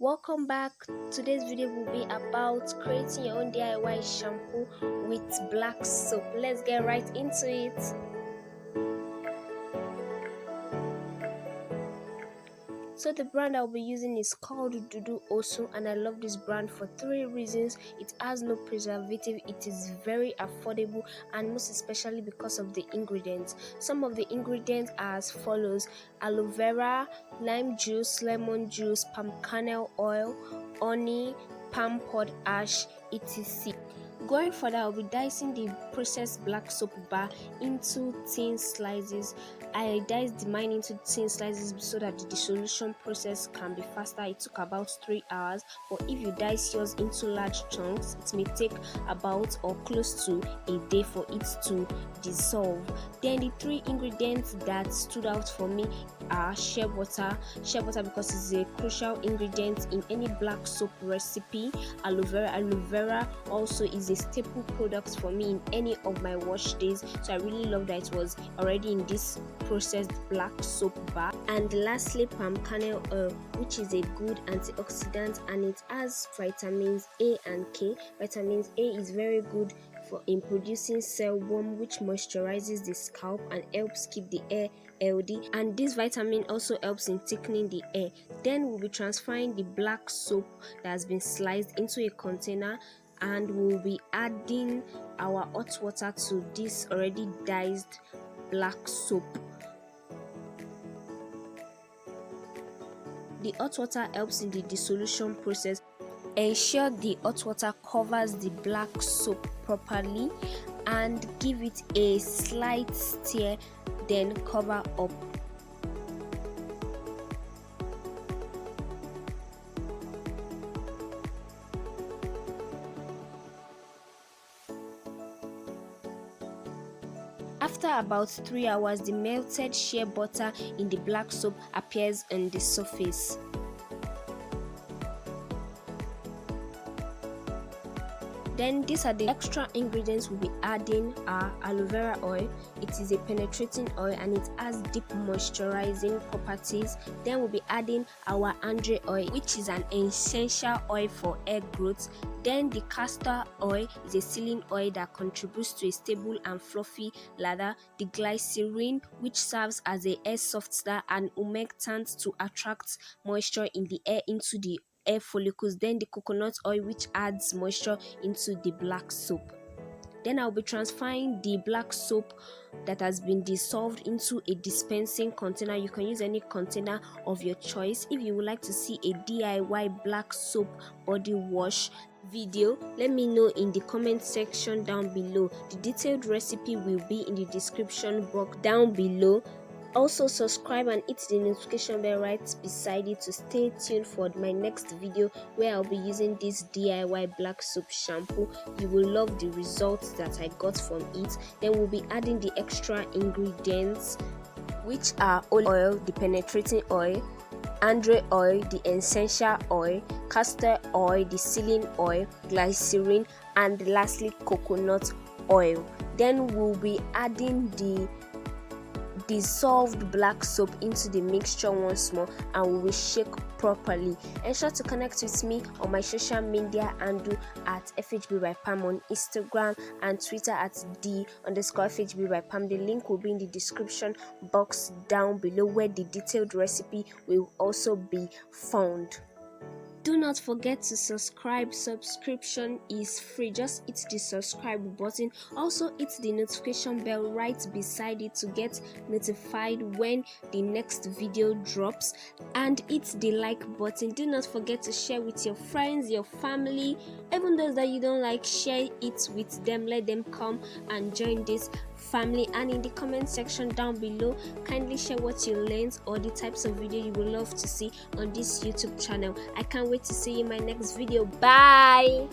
Welcome back. Today's video will be about creating your own DIY shampoo with black soap. Let's get right into it. So the brand I'll be using is called Dudu-osun, and I love this brand for 3 reasons. It has no preservative, it is very affordable, and most especially because of the ingredients. Some of the ingredients are as follows: aloe vera, lime juice, lemon juice, palm kernel oil, honey, palm pod ash, etc. Going further, I'll be dicing the processed black soap bar into thin slices. I diced mine into thin slices so that the dissolution process can be faster. It took about 3 hours, but if you dice yours into large chunks, it may take about or close to a day for it to dissolve. Then the 3 ingredients that stood out for me are shea butter because it's a crucial ingredient in any black soap recipe. Aloe vera also is a staple product for me in any of my wash days, so I really love that it was already in this processed black soap bar. And lastly, palm kernel oil, which is a good antioxidant, and it has vitamins A and K. Vitamins A is very good in producing cell warmth, which moisturizes the scalp and helps keep the hair healthy, and this vitamin also helps in thickening the hair. Then we'll be transferring the black soap that has been sliced into a container, and we'll be adding our hot water to this already diced black soap. The hot water helps in the dissolution process. Ensure the hot water covers the black soap properly and give it a slight stir, then cover up. After about 3 hours, the melted shea butter in the black soap appears on the surface. Then these are the extra ingredients we'll be adding: are aloe vera oil. It is a penetrating oil and it has deep moisturizing properties. Then we'll be adding our andre oil, which is an essential oil for hair growth. Then the castor oil is a sealing oil that contributes to a stable and fluffy lather. The glycerin, which serves as a hair softener and humectant to attract moisture in the hair into the hair follicles. Then the coconut oil, which adds moisture into the black soap. Then I'll be transferring the black soap that has been dissolved into a dispensing container. You can use any container of your choice. If you would like to see a DIY black soap body wash video, let me know in the comment section down below. The detailed recipe will be in the description box down below. Also subscribe and hit the notification bell right beside it to stay tuned for my next video, where I'll be using this DIY black soap shampoo. You will love the results that I got from it. Then we'll be adding the extra ingredients, which are olive oil, the penetrating oil, andre oil, the essential oil, castor oil, the sealing oil, glycerin, and lastly coconut oil. Then we'll be adding the dissolved black soap into the mixture once more, and we will shake properly. Ensure to connect with me on my social media handle at FHBBYPAM on Instagram and Twitter at _FHBBYPAM. The link will be in the description box down below, where the detailed recipe will also be found. Do not forget to subscribe. Subscription is free. Just hit the subscribe button. Also hit the notification bell right beside it to get notified when the next video drops, and hit the like button. Do not forget to share with your friends, your family, even those that you don't like. Share it with them. Let them come and join this family. And in the comment section down below, kindly share what you learned or the types of video you would love to see on this YouTube channel. I can't wait to see you in my next video. Bye.